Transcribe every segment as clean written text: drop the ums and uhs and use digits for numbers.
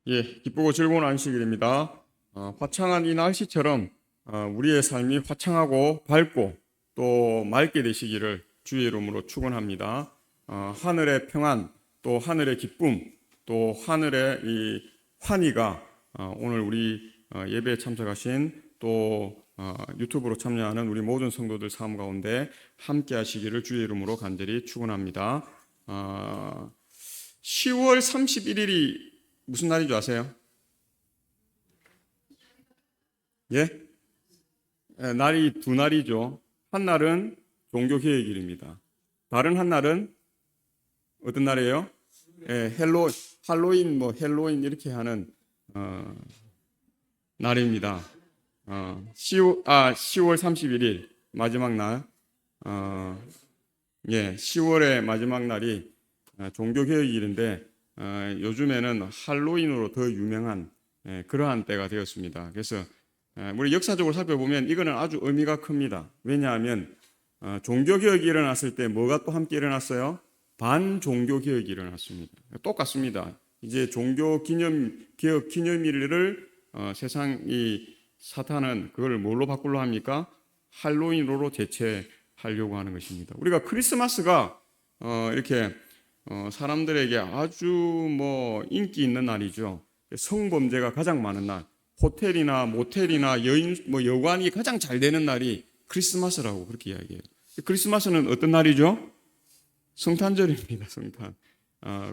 예, 기쁘고 즐거운 안식일입니다. 화창한 이 날씨처럼 우리의 삶이 화창하고 밝고 또 맑게 되시기를 주의 이름으로 축원합니다. 하늘의 평안, 또 하늘의 기쁨, 또 하늘의 이 환희가 오늘 우리 예배에 참석하신 또 유튜브로 참여하는 우리 모든 성도들 삶 가운데 함께 하시기를 주의 이름으로 간절히 축원합니다. 10월 31일이 무슨 날인 줄 아세요? 예? 날이 두 날이죠. 한 날은 종교개혁일입니다. 다른 한 날은 어떤 날이에요? 예, 할로윈, 헬로윈 이렇게 하는 날입니다. 10월 31일 마지막 날. 예, 10월의 마지막 날이 종교개혁일인데 요즘에는 할로윈으로 더 유명한 그러한 때가 되었습니다. 그래서 우리 역사적으로 살펴보면 이거는 아주 의미가 큽니다. 왜냐하면 종교개혁이 일어났을 때 뭐가 또 함께 일어났어요? 반종교개혁이 일어났습니다. 똑같습니다. 이제 종교개혁 기념일을 세상 이 사탄은 그걸 뭘로 바꾸려 합니까? 할로윈으로 대체하려고 하는 것입니다. 우리가 크리스마스가 이렇게 사람들에게 아주 인기 있는 날이죠. 성범죄가 가장 많은 날, 호텔이나 모텔이나 여관이 가장 잘 되는 날이 크리스마스라고 그렇게 이야기해요. 크리스마스는 어떤 날이죠? 성탄절입니다. 성탄.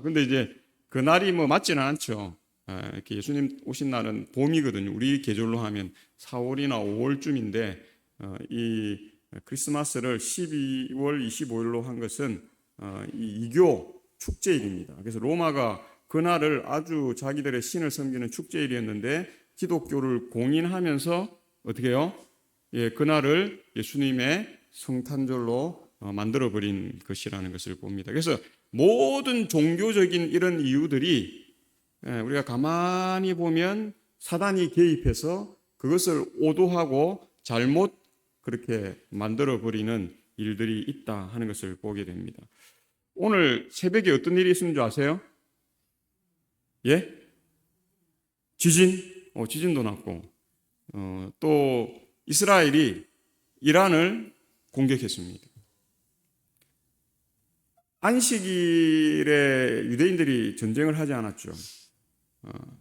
근데 이제 그 날이 맞지는 않죠. 이렇게 예수님 오신 날은 봄이거든요. 우리 계절로 하면 4월이나 5월쯤인데 이 크리스마스를 12월 25일로 한 것은 이 이교 축제일입니다. 그래서 로마가 그날을 아주 자기들의 신을 섬기는 축제일이었는데 기독교를 공인하면서 어떻게 해요? 예, 그날을 예수님의 성탄절로 만들어버린 것이라는 것을 봅니다. 그래서 모든 종교적인 이런 이유들이 우리가 가만히 보면 사단이 개입해서 그것을 오도하고 잘못 그렇게 만들어버리는 일들이 있다 하는 것을 보게 됩니다. 오늘 새벽에 어떤 일이 있었는 줄 아세요? 예? 지진? 지진도 났고 또 이스라엘이 이란을 공격했습니다. 안식일에 유대인들이 전쟁을 하지 않았죠.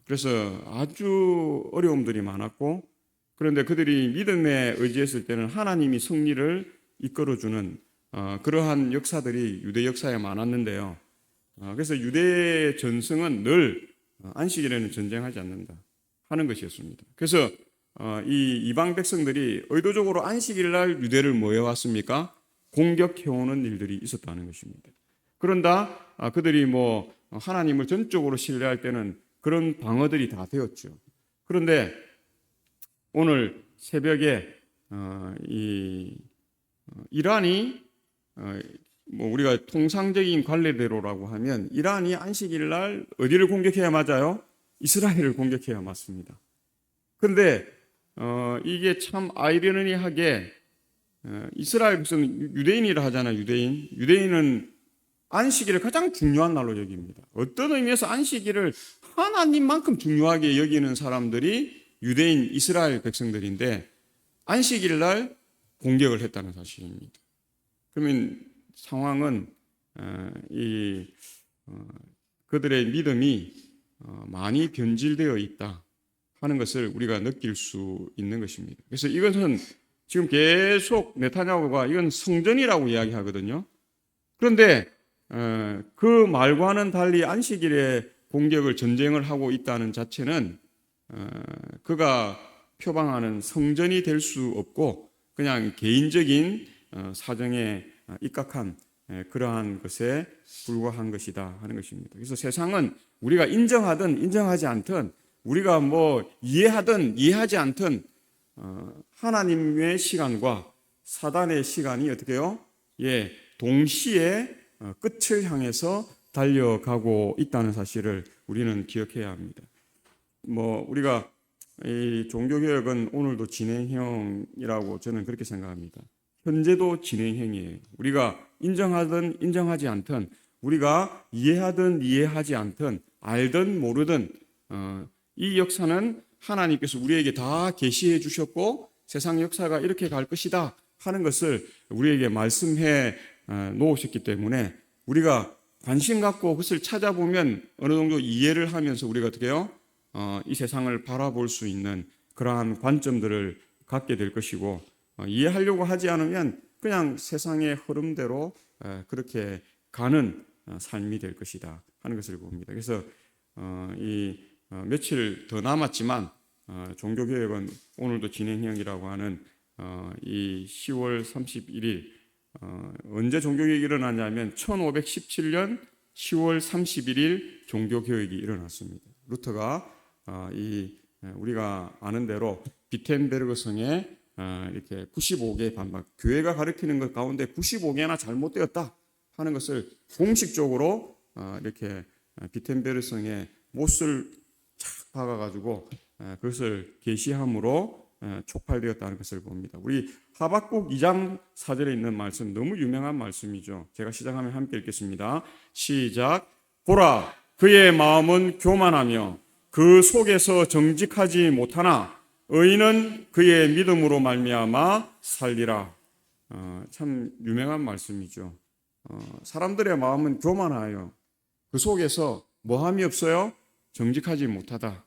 그래서 아주 어려움들이 많았고 그런데 그들이 믿음에 의지했을 때는 하나님이 승리를 이끌어주는 그러한 역사들이 유대 역사에 많았는데요. 그래서 유대의 전승은 늘 안식일에는 전쟁하지 않는다 하는 것이었습니다. 그래서 이 이방 백성들이 의도적으로 안식일 날 유대를 모여왔습니까? 공격해오는 일들이 있었다는 것입니다. 그런다 그들이 하나님을 전적으로 신뢰할 때는 그런 방어들이 다 되었죠. 그런데 오늘 새벽에 이란이 우리가 통상적인 관례대로라고 하면 이란이 안식일 날 어디를 공격해야 맞아요? 이스라엘을 공격해야 맞습니다. 그런데 이게 참 아이러니하게 이스라엘 백성은 유대인이라 하잖아요. 유대인은 안식일을 가장 중요한 날로 여깁니다. 어떤 의미에서 안식일을 하나님만큼 중요하게 여기는 사람들이 유대인 이스라엘 백성들인데 안식일 날 공격을 했다는 사실입니다. 그러면 상황은 그들의 믿음이 많이 변질되어 있다 하는 것을 우리가 느낄 수 있는 것입니다. 그래서 이것은 지금 계속 네타냐후가 이건 성전이라고 이야기하거든요. 그런데 그 말과는 달리 안식일에 공격을 전쟁을 하고 있다는 자체는 그가 표방하는 성전이 될 수 없고 그냥 개인적인 사정에 입각한 그러한 것에 불과한 것이다 하는 것입니다. 그래서 세상은 우리가 인정하든 인정하지 않든 우리가 이해하든 이해하지 않든 하나님의 시간과 사단의 시간이 어떻게 해요? 예, 동시에 끝을 향해서 달려가고 있다는 사실을 우리는 기억해야 합니다. 우리가 이 종교개혁은 오늘도 진행형이라고 저는 그렇게 생각합니다. 현재도 진행형이에요. 우리가 인정하든 인정하지 않든 우리가 이해하든 이해하지 않든 알든 모르든 이 역사는 하나님께서 우리에게 다 계시해 주셨고 세상 역사가 이렇게 갈 것이다 하는 것을 우리에게 말씀해 놓으셨기 때문에 우리가 관심 갖고 그것을 찾아보면 어느 정도 이해를 하면서 우리가 어떻게 해요? 이 세상을 바라볼 수 있는 그러한 관점들을 갖게 될 것이고 이해하려고 하지 않으면 그냥 세상의 흐름대로 그렇게 가는 삶이 될 것이다 하는 것을 봅니다. 그래서 며칠 더 남았지만 종교개혁은 오늘도 진행형이라고 하는 이 10월 31일 언제 종교개혁이 일어났냐면 1517년 10월 31일 종교개혁이 일어났습니다. 루터가 우리가 아는 대로 비텐베르그 성에 이렇게 95개의 반박, 교회가 가르치는 것 가운데 95개나 잘못되었다 하는 것을 공식적으로 이렇게 비텐베르그 성에 못을 착 박아가지고 그것을 계시함으로 촉발되었다는 것을 봅니다. 우리 하박국 2장 4절에 있는 말씀 너무 유명한 말씀이죠. 제가 시작하면 함께 읽겠습니다. 시작. 보라, 그의 마음은 교만하며 그 속에서 정직하지 못하나 의인은 그의 믿음으로 말미암아 살리라. 참 유명한 말씀이죠. 사람들의 마음은 교만하여 그 속에서 뭐함이 없어요? 정직하지 못하다.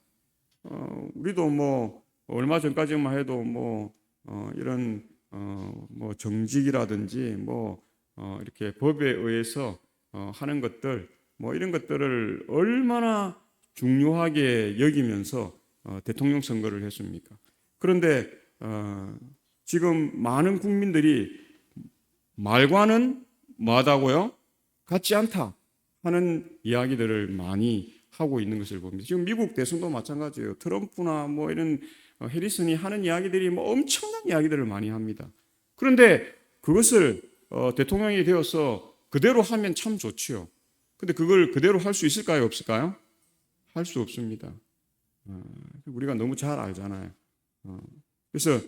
우리도 뭐 얼마 전까지만 해도 이런 정직이라든지 이렇게 법에 의해서 하는 것들 이런 것들을 얼마나 중요하게 여기면서 대통령 선거를 했습니까? 그런데 지금 많은 국민들이 말과는 뭐하다고요? 같지 않다 하는 이야기들을 많이 하고 있는 것을 봅니다. 지금 미국 대선도 마찬가지예요. 트럼프나 이런 해리슨이 하는 이야기들이 엄청난 이야기들을 많이 합니다. 그런데 그것을 대통령이 되어서 그대로 하면 참 좋지요. 근데 그걸 그대로 할 수 있을까요? 없을까요? 할 수 없습니다. 우리가 너무 잘 알잖아요. 그래서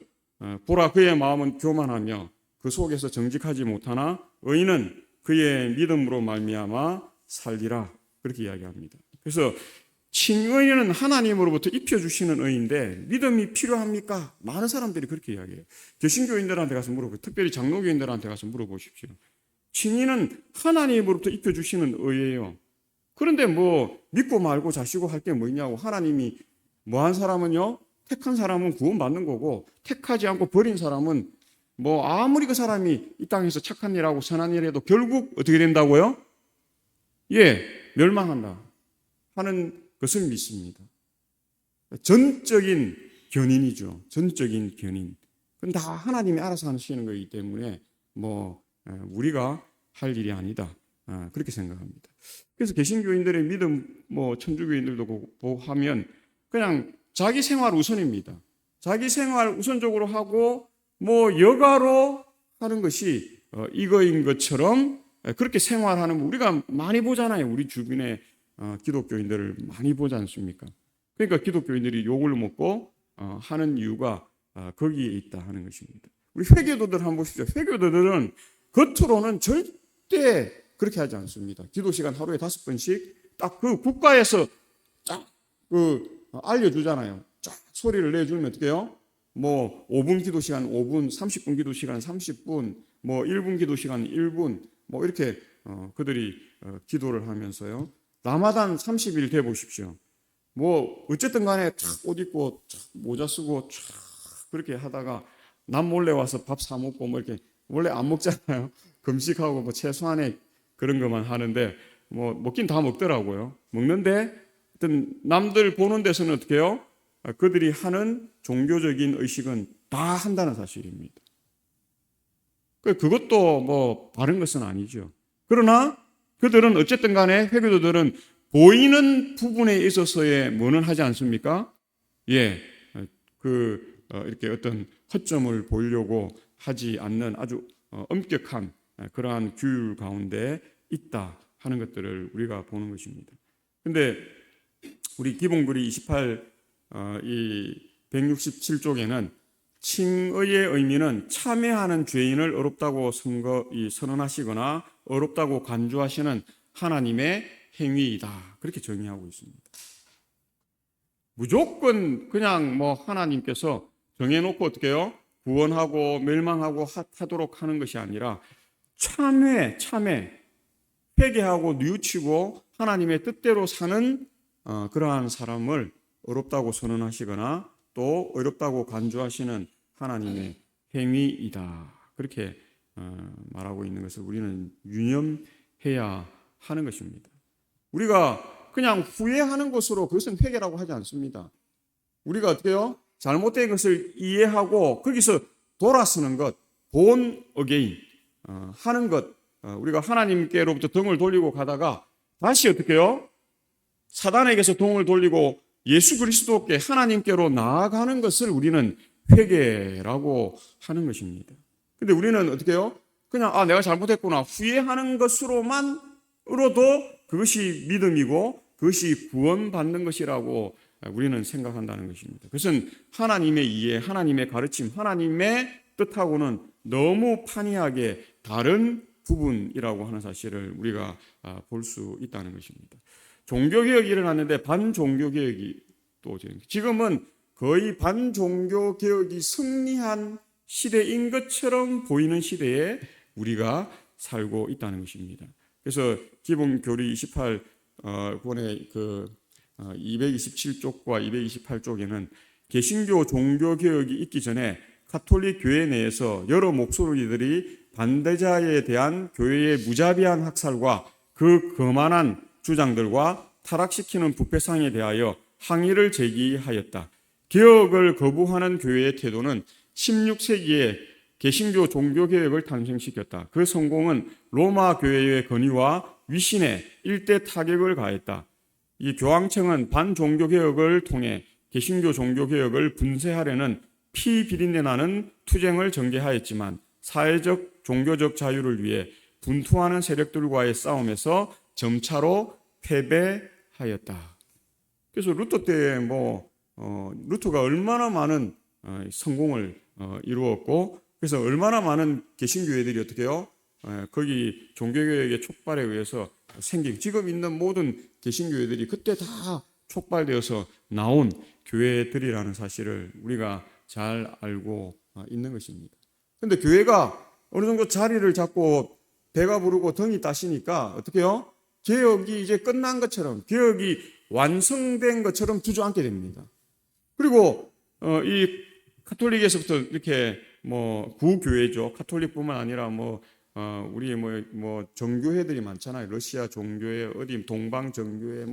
보라, 그의 마음은 교만하며 그 속에서 정직하지 못하나 의인은 그의 믿음으로 말미암아 살리라, 그렇게 이야기합니다. 그래서 친의는 하나님으로부터 입혀주시는 의인데 믿음이 필요합니까? 많은 사람들이 그렇게 이야기해요. 개신교인들한테 가서 물어보고, 특별히 장로교인들한테 가서 물어보십시오. 친의는 하나님으로부터 입혀주시는 의예요. 그런데 믿고 말고 자시고 할 게 뭐냐고. 하나님이 한 사람은요, 택한 사람은 구원받는 거고 택하지 않고 버린 사람은 아무리 그 사람이 이 땅에서 착한 일하고 선한 일 해도 결국 어떻게 된다고요? 멸망한다 하는 것을 믿습니다. 전적인 견인이죠. 전적인 견인. 그건 다 하나님이 알아서 하시는 거기 때문에 우리가 할 일이 아니다. 그렇게 생각합니다. 그래서 개신교인들의 믿음, 천주교인들도 하면 그냥 자기 생활 우선입니다. 자기 생활 우선적으로 하고 여가로 하는 것이 이거인 것처럼 그렇게 생활하는 거 우리가 많이 보잖아요. 우리 주변에 기독교인들을 많이 보지 않습니까? 그러니까 기독교인들이 욕을 먹고 하는 이유가 거기에 있다 하는 것입니다. 우리 회교도들 한번 보십시오. 회교도들은 겉으로는 절대 그렇게 하지 않습니다. 기도 시간 하루에 5번씩 딱 그 국가에서 쫙 알려주잖아요. 쫙 소리를 내주면 어떻게 해요? 5분 기도 시간 5분, 30분 기도 시간 30분, 1분 기도 시간 1분, 이렇게 그들이 기도를 하면서요. 라마단 30일 돼 보십시오. 어쨌든 간에 옷 입고 모자 쓰고 그렇게 하다가 남 몰래 와서 밥 사 먹고 이렇게 원래 안 먹잖아요. 금식하고 최소한의 그런 것만 하는데 먹긴 다 먹더라고요. 먹는데 어떤 남들 보는 데서는 어떻게 해요? 그들이 하는 종교적인 의식은 다 한다는 사실입니다. 그것도 바른 것은 아니죠. 그러나 그들은 어쨌든 간에 회교도들은 보이는 부분에 있어서의 뭐는 하지 않습니까? 이렇게 어떤 허점을 보이려고 하지 않는 아주 엄격한 그러한 규율 가운데 있다 하는 것들을 우리가 보는 것입니다. 근데 우리 기본글이 167쪽에는 칭의의 의미는 참회하는 죄인을 어렵다고 선언하시거나 어렵다고 간주하시는 하나님의 행위이다. 그렇게 정의하고 있습니다. 무조건 그냥 뭐 하나님께서 정해놓고 어떻게 해요? 구원하고 멸망하고 하도록 하는 것이 아니라 참회, 회개하고 뉘우치고 하나님의 뜻대로 사는 그러한 사람을 어렵다고 선언하시거나 또 어렵다고 간주하시는 하나님의 행위이다. 그렇게 말하고 있는 것을 우리는 유념해야 하는 것입니다. 우리가 그냥 후회하는 것으로 그것은 회개라고 하지 않습니다. 우리가 어떻게 해요? 잘못된 것을 이해하고 거기서 돌아서는 것, born again 하는 것, 우리가 하나님께로부터 등을 돌리고 가다가 다시 어떻게 해요? 사단에게서 등을 돌리고 예수 그리스도께 하나님께로 나아가는 것을 우리는 회개라고 하는 것입니다. 근데 우리는 어떻게 해요? 그냥 내가 잘못했구나 후회하는 것으로도 그것이 믿음이고 그것이 구원받는 것이라고 우리는 생각한다는 것입니다. 그것은 하나님의 이해, 하나님의 가르침, 하나님의 뜻하고는 너무 판이하게 다른 부분이라고 하는 사실을 우리가 볼 수 있다는 것입니다. 종교개혁이 일어났는데 반종교개혁이 또 지금은 거의 반종교개혁이 승리한 시대인 것처럼 보이는 시대에 우리가 살고 있다는 것입니다. 그래서 기본교리 28권의 227쪽과 228쪽에는 개신교 종교개혁이 있기 전에 가톨릭 교회 내에서 여러 목소리들이 반대자에 대한 교회의 무자비한 학살과 그 거만한 주장들과 타락시키는 부패상에 대하여 항의를 제기하였다. 개혁을 거부하는 교회의 태도는 16세기에 개신교 종교개혁을 탄생시켰다. 그 성공은 로마 교회의 권위와 위신에 일대 타격을 가했다. 이 교황청은 반종교개혁을 통해 개신교 종교개혁을 분쇄하려는 피비린내 나는 투쟁을 전개하였지만 사회적 종교적 자유를 위해 분투하는 세력들과의 싸움에서 점차로 패배하였다. 그래서 루터 때 루터가 얼마나 많은 성공을 이루었고, 그래서 얼마나 많은 개신교회들이 어떻게 해요? 거기 종교개혁의 촉발에 의해서 생긴, 지금 있는 모든 개신교회들이 그때 다 촉발되어서 나온 교회들이라는 사실을 우리가 잘 알고 있는 것입니다. 그런데 교회가 어느 정도 자리를 잡고 배가 부르고 등이 따시니까 어떻게 해요? 개혁이 이제 끝난 것처럼, 개혁이 완성된 것처럼 주저앉게 됩니다. 그리고 이 가톨릭에서부터 이렇게 구교회죠. 가톨릭뿐만 아니라 우리 정교회들이 많잖아요. 러시아 종교회, 어디 동방 정교회,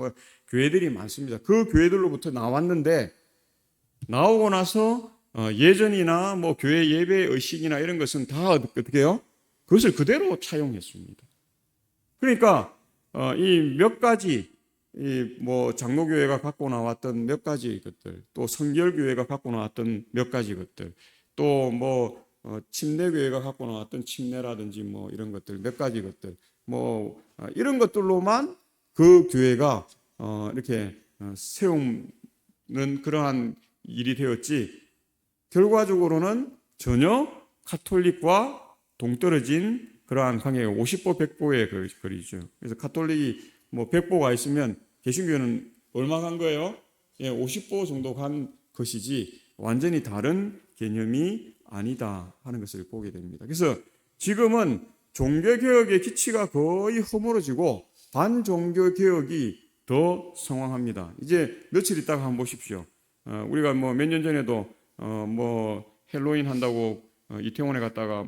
교회들이 많습니다. 그 교회들로부터 나왔는데, 나오고 나서 예전이나 교회 예배 의식이나 이런 것은 다 어떻게 해요? 그것을 그대로 차용했습니다. 그러니까 이 몇 가지, 장로교회가 갖고 나왔던 몇 가지 것들, 또 성결교회가 갖고 나왔던 몇 가지 것들, 또 침례교회가 갖고 나왔던 침례라든지 이런 것들, 몇 가지 것들, 이런 것들로만 그 교회가 이렇게 세우는 그러한 일이 되었지, 결과적으로는 전혀 가톨릭과 동떨어진 그러한 관계가 50보 100보의 거리죠. 그래서 가톨릭이 100보가 있으면 개신교는 얼마 간 거예요? 50보 정도 간 것이지 완전히 다른 개념이 아니다 하는 것을 보게 됩니다. 그래서 지금은 종교개혁의 기치가 거의 허물어지고 반종교개혁이 더 성황합니다. 이제 며칠 있다가 한번 보십시오. 우리가 몇 년 전에도 헬로윈 한다고 이태원에 갔다가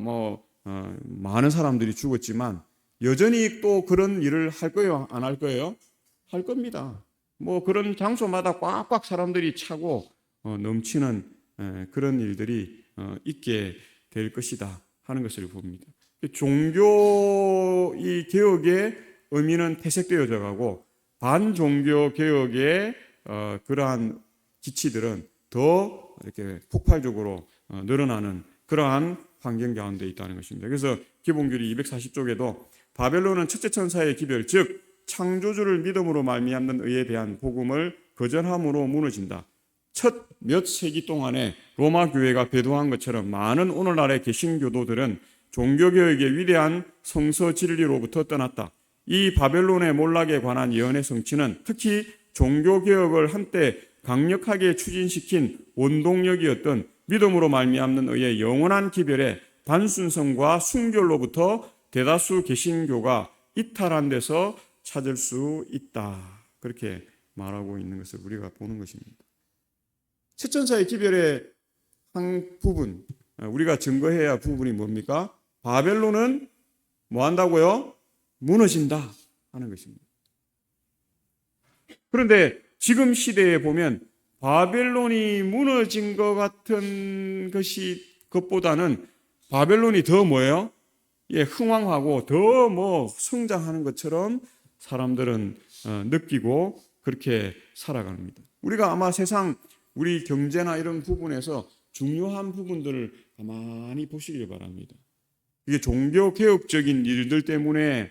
많은 사람들이 죽었지만 여전히 또 그런 일을 할 거예요? 안 할 거예요? 할 겁니다. 그런 장소마다 꽉꽉 사람들이 차고 넘치는 그런 일들이 있게 될 것이다 하는 것을 봅니다. 종교 이 개혁의 의미는 퇴색되어져 가고 반종교 개혁의 그러한 기치들은 더 이렇게 폭발적으로 늘어나는 그러한 환경 가운데 있다는 것입니다. 그래서 기본교리 240쪽에도 바벨론은 첫째 천사의 기별, 즉 창조주를 믿음으로 말미암는 의에 대한 복음을 거절함으로 무너진다. 첫 몇 세기 동안에 로마 교회가 배도한 것처럼 많은 오늘날의 개신교도들은 종교개혁의 위대한 성서 진리로부터 떠났다. 이 바벨론의 몰락에 관한 예언의 성취는 특히 종교개혁을 한때 강력하게 추진시킨 원동력이었던 믿음으로 말미암는 의의 영원한 기별의 단순성과 순결로부터 대다수 개신교가 이탈한 데서 찾을 수 있다. 그렇게 말하고 있는 것을 우리가 보는 것입니다. 채천사의 기별의 한 부분, 우리가 증거해야 할 부분이 뭡니까? 바벨론은 뭐 한다고요? 무너진다 하는 것입니다. 그런데 지금 시대에 보면 바벨론이 무너진 것 같은 것보다는 바벨론이 더 뭐예요? 흥왕하고 더 뭐 성장하는 것처럼 사람들은 느끼고 그렇게 살아갑니다. 우리가 아마 세상 우리 경제나 이런 부분에서 중요한 부분들을 가만히 보시길 바랍니다. 이게 종교 개혁적인 일들 때문에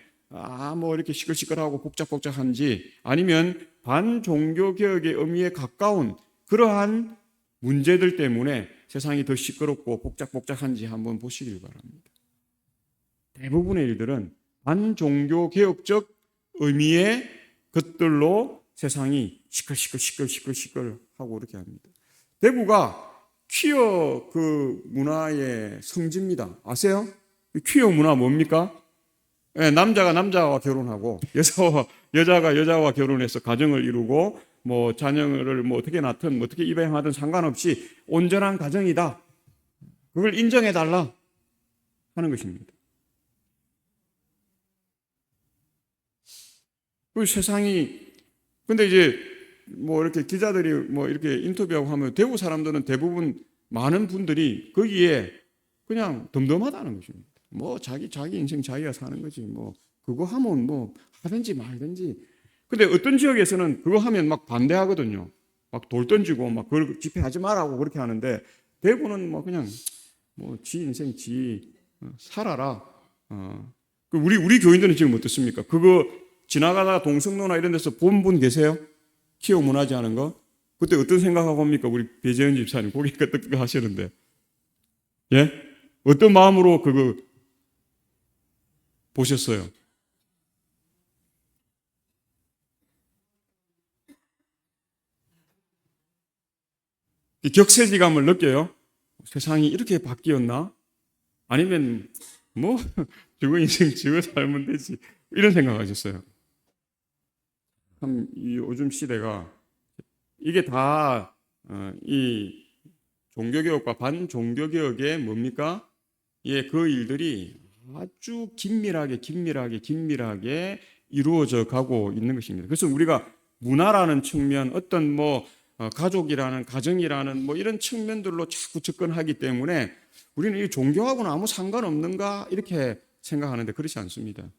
뭐 이렇게 시끌시끌하고 복잡복잡한지 아니면 반종교 개혁의 의미에 가까운 그러한 문제들 때문에 세상이 더 시끄럽고 복잡복잡한지 한번 보시길 바랍니다. 대부분의 일들은 반종교 개혁적 의미의 것들로 세상이 시끌시끌하고 그렇게 합니다. 대구가 퀴어 그 문화의 성지입니다. 아세요? 퀴어 문화 뭡니까? 남자가 남자와 결혼하고 여자가 여자와 결혼해서 가정을 이루고 뭐 자녀를 뭐 어떻게 낳든 뭐 어떻게 입양하든 상관없이 온전한 가정이다. 그걸 인정해 달라 하는 것입니다. 그 세상이 근데 이제 뭐 이렇게 기자들이 뭐 이렇게 인터뷰하고 하면 대구 사람들은 대부분 많은 분들이 거기에 그냥 덤덤하다는 것입니다. 뭐 자기 인생 자기가 사는 거지 뭐 그거 하면 뭐 하든지 말든지. 근데 어떤 지역에서는 그거 하면 막 반대하거든요. 막 돌 던지고 막 그걸 집회하지 말라고 그렇게 하는데 대구는 뭐 그냥 뭐 지 인생 지 살아라. 우리 교인들은 지금 어떻습니까? 그거 지나가다가 동성로나 이런 데서 본 분 계세요? 키워 문화지 하는 거? 그때 어떤 생각하고 옵니까? 우리 배재현 집사님 고개 끄덕끄덕 하시는데 예? 어떤 마음으로 그거 보셨어요? 격세지감을 느껴요? 세상이 이렇게 바뀌었나? 아니면 뭐 저거 인생 저거 살면 되지 이런 생각하셨어요? 참 요즘 시대가 이게 다 이 종교개혁과 반종교개혁의 뭡니까? 그 일들이 아주 긴밀하게 이루어져 가고 있는 것입니다. 그래서 우리가 문화라는 측면, 어떤 뭐 가족이라는 가정이라는 뭐 이런 측면들로 자꾸 접근하기 때문에 우리는 이 종교하고는 아무 상관없는가 이렇게 생각하는데 그렇지 않습니다.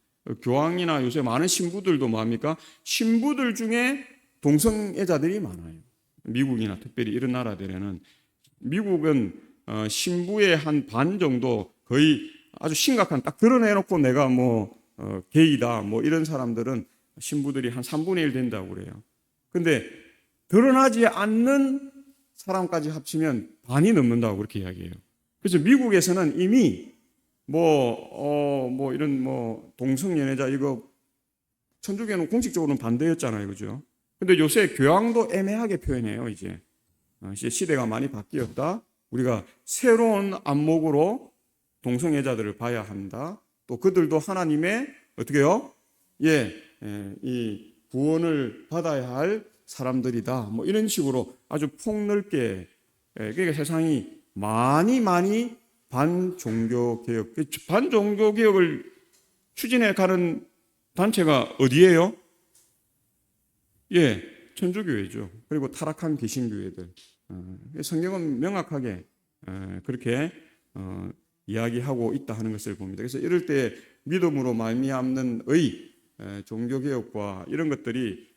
교황이나 요새 많은 신부들도 뭐합니까? 신부들 중에 동성애자들이 많아요. 미국이나 특별히 이런 나라들에는 미국은 신부의 한 반 정도 거의 아주 심각한 딱 드러내놓고 내가 뭐 게이다 뭐 이런 사람들은 신부들이 한 3분의 1 된다고 그래요. 근데 드러나지 않는 사람까지 합치면 반이 넘는다고 그렇게 이야기해요. 그래서 미국에서는 이미 뭐 이런 뭐 동성연애자 이거 천주교는 공식적으로는 반대였잖아요, 그죠? 근데 요새 교황도 애매하게 표현해요. 이제 시대가 많이 바뀌었다. 우리가 새로운 안목으로 동성애자들을 봐야 한다. 또 그들도 하나님의 어떻게요? 이 구원을 받아야 할 사람들이다. 뭐 이런 식으로 아주 폭넓게 그러니까 세상이 많이 반종교 개혁을 추진해 가는 단체가 어디예요? 천주교회죠. 그리고 타락한 개신교회들. 성경은 명확하게 그렇게 이야기하고 있다 하는 것을 봅니다. 그래서 이럴 때 믿음으로 말미암는 종교개혁과 이런 것들이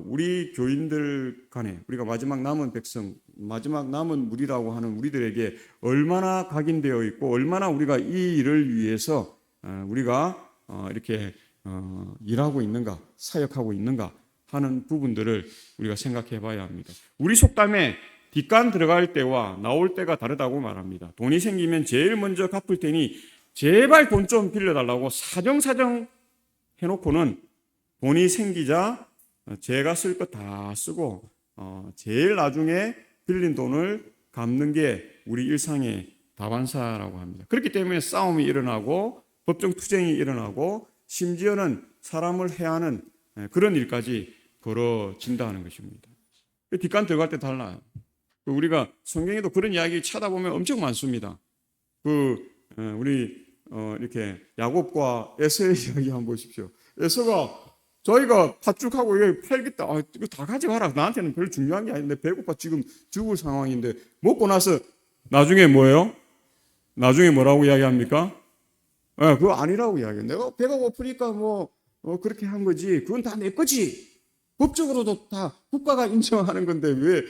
우리 교인들 간에 우리가 마지막 남은 백성, 마지막 남은 무리라고 하는 우리들에게 얼마나 각인되어 있고 얼마나 우리가 이 일을 위해서 우리가 이렇게 일하고 있는가, 사역하고 있는가 하는 부분들을 우리가 생각해 봐야 합니다. 우리 속담에 뒷간 들어갈 때와 나올 때가 다르다고 말합니다. 돈이 생기면 제일 먼저 갚을 테니 제발 돈 좀 빌려달라고 사정사정 해놓고는 돈이 생기자 제가 쓸 거 다 쓰고 제일 나중에 빌린 돈을 갚는 게 우리 일상의 다반사라고 합니다. 그렇기 때문에 싸움이 일어나고 법정 투쟁이 일어나고 심지어는 사람을 해하는 그런 일까지 벌어진다는 것입니다. 뒷간 들어갈 때 달라요. 우리가 성경에도 그런 이야기 찾아보면 엄청 많습니다. 우리 이렇게 야곱과 에서의 이야기 한번 보십시오. 에서가 저희가 팥죽하고 이거 팔겠다. 이거 다 가져가라. 나한테는 별로 중요한 게 아닌데 배고파 지금 죽을 상황인데 먹고 나서 나중에 뭐예요? 나중에 뭐라고 이야기합니까? 그거 아니라고 이야기해요. 내가 배가 고프니까 그렇게 한 거지. 그건 다 내 거지. 법적으로도 다 국가가 인정하는 건데 왜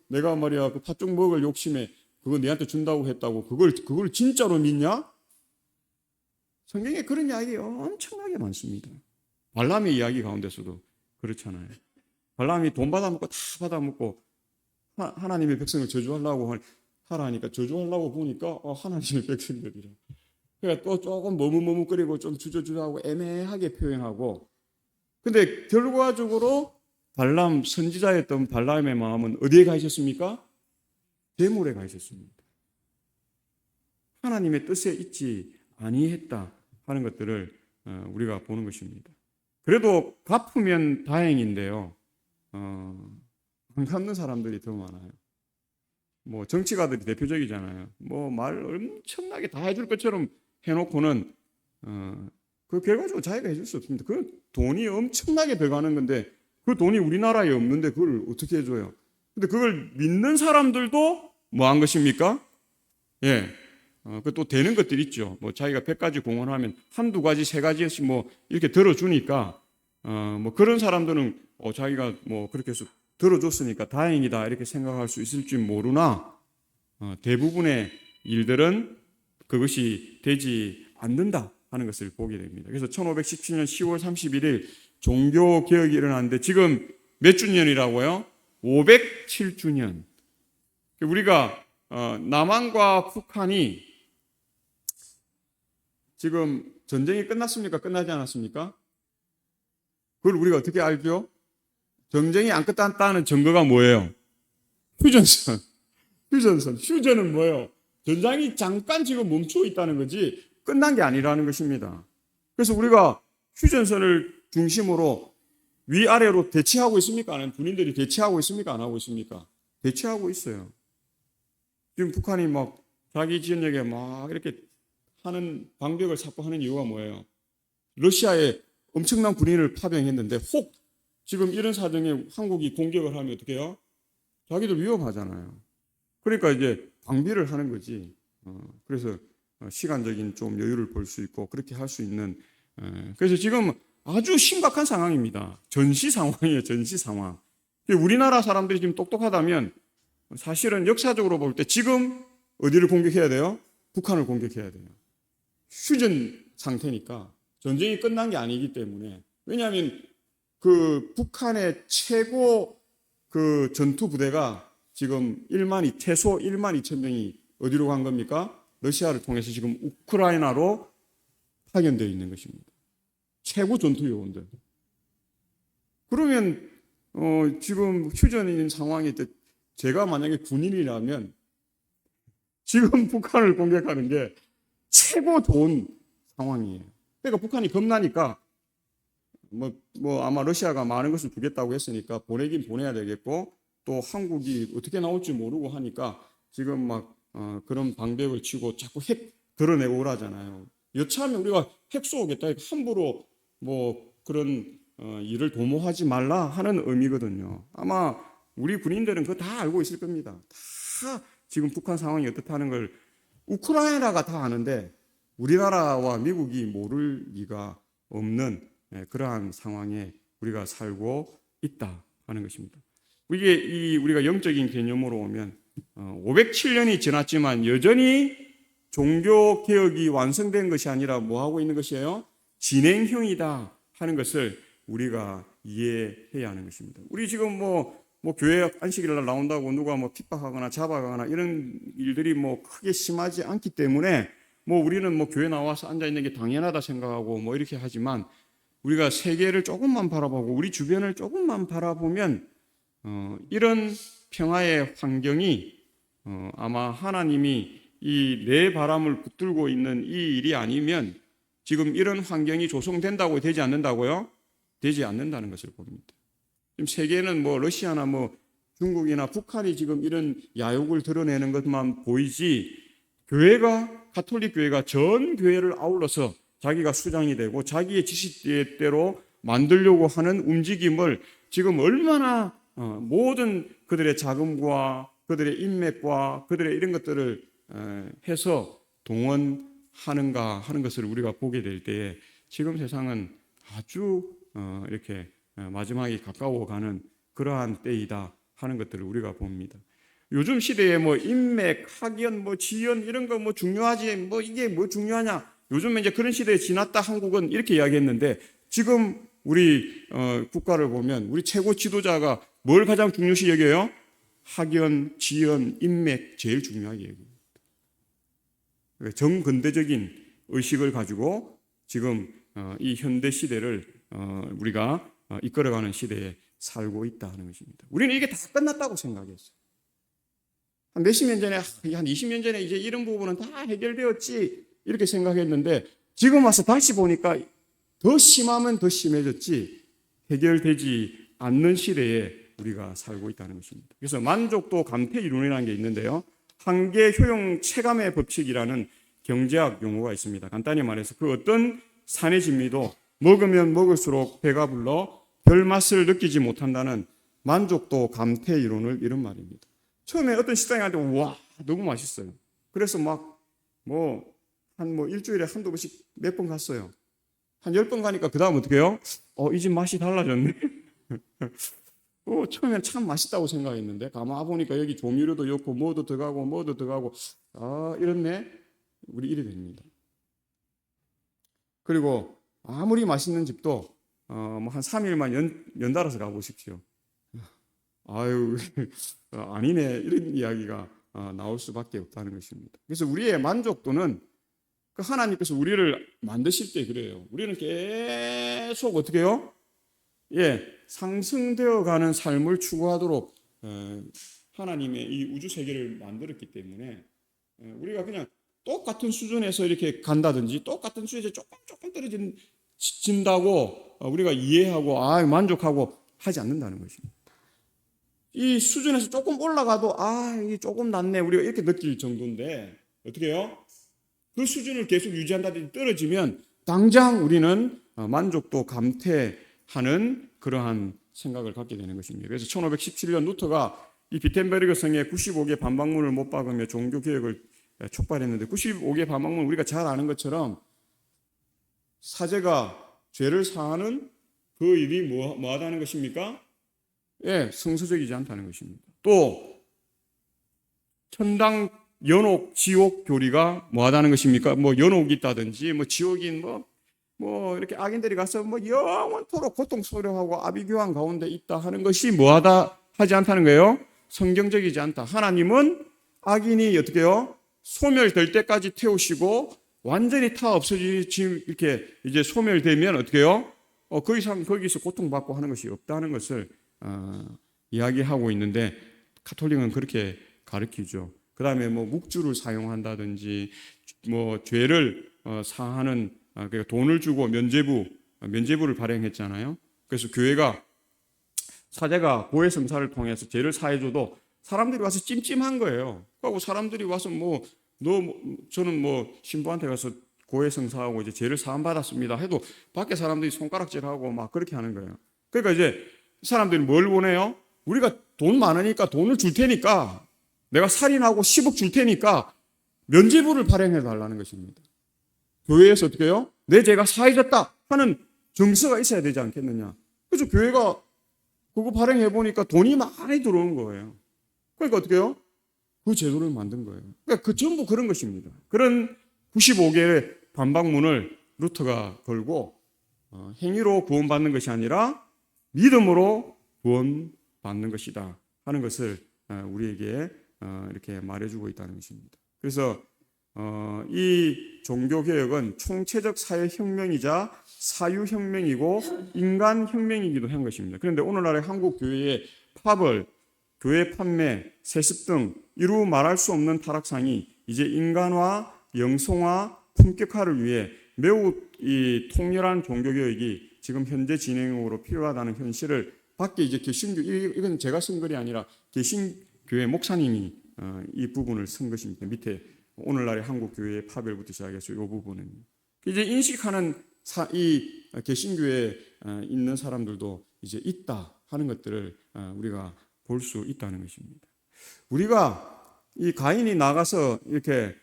내가 말이야 그 팥죽 먹을 욕심에 그거 내한테 준다고 했다고 그걸 진짜로 믿냐? 성경에 그런 이야기 엄청나게 많습니다. 발람의 이야기 가운데서도 그렇잖아요. 발람이 돈 받아먹고 다 받아먹고 하나님의 백성을 저주하려고 하라니까 저주하려고 보니까 하나님의 백성들이라. 그러니까 또 조금 머뭇머뭇거리고 좀 주저주저하고 애매하게 표현하고 근데 결과적으로 발람 선지자였던 발람의 마음은 어디에 가 있었습니까? 재물에 가 있었습니다. 하나님의 뜻에 있지 아니했다 하는 것들을 우리가 보는 것입니다. 그래도 갚으면 다행인데요. 안 갚는 사람들이 더 많아요. 정치가들이 대표적이잖아요. 말 엄청나게 다 해줄 것처럼 해놓고는 그 결과적으로 자기가 해줄 수 없습니다. 그 돈이 엄청나게 들어가는 건데 그 돈이 우리나라에 없는데 그걸 어떻게 해줘요? 근데 그걸 믿는 사람들도 뭐 한 것입니까? 예. 그 또 되는 것들 있죠. 자기가 100가지 공헌하면 한두 가지, 세 가지씩 이렇게 들어주니까, 그런 사람들은 자기가 그렇게 해서 들어줬으니까 다행이다 이렇게 생각할 수 있을지 모르나, 대부분의 일들은 그것이 되지 않는다 하는 것을 보게 됩니다. 그래서 1517년 10월 31일 종교개혁이 일어났는데 지금 몇 주년이라고요? 507주년. 우리가 남한과 북한이 지금 전쟁이 끝났습니까? 끝나지 않았습니까? 그걸 우리가 어떻게 알죠? 전쟁이 안 끝났다는 증거가 뭐예요? 휴전선. 휴전은 뭐예요? 전장이 잠깐 지금 멈추어 있다는 거지 끝난 게 아니라는 것입니다. 그래서 우리가 휴전선을 중심으로 위아래로 대치하고 있습니까? 아니면 군인들이 대치하고 있습니까? 안 하고 있습니까? 대치하고 있어요. 지금 북한이 자기 지역에 이렇게 하는 방벽을 쌓고 하는 이유가 뭐예요? 러시아에 엄청난 군인을 파병했는데 혹 지금 이런 사정에 한국이 공격을 하면 어떻게 해요? 자기들 위협하잖아요. 그러니까 이제 방비를 하는 거지. 그래서 시간적인 좀 여유를 볼 수 있고 그렇게 할 수 있는. 그래서 지금 아주 심각한 상황입니다. 전시 상황이에요. 전시 상황. 우리나라 사람들이 지금 똑똑하다면 사실은 역사적으로 볼 때 지금 어디를 공격해야 돼요? 북한을 공격해야 돼요. 휴전 상태니까 전쟁이 끝난 게 아니기 때문에. 왜냐하면 그 북한의 최고 그 전투 부대가 지금 최소 1만 2천 명이 어디로 간 겁니까? 러시아를 통해서 지금 우크라이나로 파견되어 있는 것입니다. 최고 전투 요원들. 그러면 지금 휴전인 상황이 제가 만약에 군인이라면 지금 북한을 공격하는 게 최고 좋은 상황이에요. 그러니까 북한이 겁나니까 아마 러시아가 많은 것을 주겠다고 했으니까 보내긴 보내야 되겠고 또 한국이 어떻게 나올지 모르고 하니까 지금 그런 방벽을 치고 자꾸 핵 드러내고 오라잖아요. 여차하면 우리가 핵 쏘겠다. 함부로 그런 일을 도모하지 말라 하는 의미거든요. 아마 우리 군인들은 그거 다 알고 있을 겁니다. 다 지금 북한 상황이 어떻다는 걸 우크라이나가 다 아는데 우리나라와 미국이 모를 리가 없는 그러한 상황에 우리가 살고 있다 하는 것입니다. 이게 우리가 영적인 개념으로 오면 507년이 지났지만 여전히 종교 개혁이 완성된 것이 아니라 뭐 하고 있는 것이에요? 진행형이다 하는 것을 우리가 이해해야 하는 것입니다. 우리 지금 교회 안식일 날 나온다고 누가 핍박하거나 잡아가거나 이런 일들이 크게 심하지 않기 때문에 우리는 교회 나와서 앉아 있는 게 당연하다 생각하고 이렇게 하지만 우리가 세계를 조금만 바라보고 우리 주변을 조금만 바라보면 이런 평화의 환경이 아마 하나님이 이 내 바람을 붙들고 있는 이 일이 아니면 지금 이런 환경이 조성된다고 되지 않는다고요? 되지 않는다는 것을 봅니다. 지금 세계는 뭐 러시아나 뭐 중국이나 북한이 지금 이런 야욕을 드러내는 것만 보이지, 교회가, 가톨릭 교회가 전 교회를 아울러서 자기가 수장이 되고 자기의 지시대로 만들려고 하는 움직임을 지금 얼마나 모든 그들의 자금과 그들의 인맥과 그들의 이런 것들을 해서 동원하는가 하는 것을 우리가 보게 될 때에 지금 세상은 아주 이렇게 마지막이 가까워가는 그러한 때이다 하는 것들을 우리가 봅니다. 요즘 시대에 뭐 인맥, 학연, 뭐 지연 이런 거 뭐 중요하지, 뭐 이게 뭐 중요하냐? 요즘은 이제 그런 시대에 지났다 한국은 이렇게 이야기했는데, 지금 우리 국가를 보면 우리 최고 지도자가 뭘 가장 중요시 여겨요? 학연, 지연, 인맥 제일 중요하게 여깁니다. 정근대적인 의식을 가지고 지금 이 현대 시대를 우리가 이끌어가는 시대에 살고 있다 하는 것입니다. 우리는 이게 다 끝났다고 생각했어요. 한 몇십 년 전에, 한 20년 전에 이제 이런 부분은 다 해결되었지 이렇게 생각했는데, 지금 와서 다시 보니까 더 심하면 더 심해졌지 해결되지 않는 시대에 우리가 살고 있다는 것입니다. 그래서 만족도 감퇴 이론이라는 게 있는데요, 한계 효용 체감의 법칙이라는 경제학 용어가 있습니다. 간단히 말해서 그 어떤 산의 진미도 먹으면 먹을수록 배가 불러 별맛을 느끼지 못한다는 만족도 감퇴 이론을 이런 말입니다. 처음에 어떤 식당에 갔는데 와 너무 맛있어요. 그래서 막 일주일에 한두 번씩 몇 번 갔어요. 한 10번 가니까 그 다음 어떻게 해요? 이 집 맛이 달라졌네. 처음에는 참 맛있다고 생각했는데 가만 보니까 여기 조미료도 넣고 뭐도 들어가고 이렇네. 우리 이래 됩니다. 그리고 아무리 맛있는 집도 한 3일만 연달아서 가보십시오. 아유 아니네 이런 이야기가 나올 수밖에 없다는 것입니다. 그래서 우리의 만족도는 그 하나님께서 우리를 만드실 때 그래요. 우리는 계속 어떻게 해요? 상승되어 가는 삶을 추구하도록 하나님의 이 우주 세계를 만들었기 때문에 우리가 그냥 똑같은 수준에서 이렇게 간다든지 똑같은 수준에서 조금 떨어진다고 우리가 이해하고 만족하고 하지 않는다는 것입니다. 이 수준에서 조금 올라가도 이게 조금 낫네 우리가 이렇게 느낄 정도인데, 어떻게 해요? 그 수준을 계속 유지한다든지 떨어지면 당장 우리는 만족도 감퇴하는 그러한 생각을 갖게 되는 것입니다. 그래서 1517년 루터가 이 비텐베르그 성에 95개 반박문을 못 박으며 종교개혁을 촉발했는데, 95개 반박문 우리가 잘 아는 것처럼 사제가 죄를 사하는 그 일이 뭐하다는 것입니까? 성서적이지 않다는 것입니다. 또 천당, 연옥, 지옥 교리가 뭐하다는 것입니까? 연옥이 있다든지 지옥인 이렇게 악인들이 가서 영원토록 고통스러워하고 아비규환 가운데 있다 하는 것이 뭐하다 하지 않다는 거예요? 성경적이지 않다. 하나님은 악인이 어떻게 해요? 소멸될 때까지 태우시고 완전히 타 없어지지 이렇게 이제 소멸되면 어떻게 해요? 그 이상 거기서 고통받고 하는 것이 없다는 것을 이야기하고 있는데, 가톨릭은 그렇게 가르치죠. 그 다음에 묵주를 사용한다든지 죄를 사하는 그러니까 돈을 주고 면죄부를 발행했잖아요. 그래서 교회가 사제가 고해성사를 통해서 죄를 사해줘도 사람들이 와서 찜찜한 거예요. 그리고 사람들이 와서 저는 신부한테 가서 고해성사하고 이제 죄를 사함 받았습니다 해도 밖에 사람들이 손가락질하고 막 그렇게 하는 거예요. 그러니까 이제 사람들이 뭘 원해요? 우리가 돈 많으니까 돈을 줄 테니까, 내가 살인하고 10억 줄 테니까 면죄부를 발행해 달라는 것입니다. 교회에서 어떻게 해요? 내 죄가 사해졌다 하는 정서가 있어야 되지 않겠느냐. 그래서 교회가 그거 발행해 보니까 돈이 많이 들어오는 거예요. 그러니까 어떻게 해요? 그 제도를 만든 거예요. 그러니까 전부 그런 것입니다. 그런 95개의 반박문을 루터가 걸고 행위로 구원받는 것이 아니라 믿음으로 구원받는 것이다 하는 것을 우리에게 이렇게 말해주고 있다는 것입니다. 그래서 이 종교개혁은 총체적 사회혁명이자 사유혁명이고 인간혁명이기도 한 것입니다. 그런데 오늘날의 한국교회의 파벌, 교회 판매, 세습 등 이루 말할 수 없는 타락상이 이제 인간화, 영성화, 품격화를 위해 매우 이 통렬한 종교개혁이 지금 현재 진행으로 필요하다는 현실을 밖에 이제 개신교, 이건 제가 쓴 글이 아니라 개신교회 목사님이 이 부분을 쓴 것입니다. 밑에 오늘날의 한국교회의 파별부터 시작해서 이 부분은 이제 인식하는 이 개신교회에 있는 사람들도 이제 있다 하는 것들을 우리가 볼 수 있다는 것입니다. 우리가 이 가인이 나가서 이렇게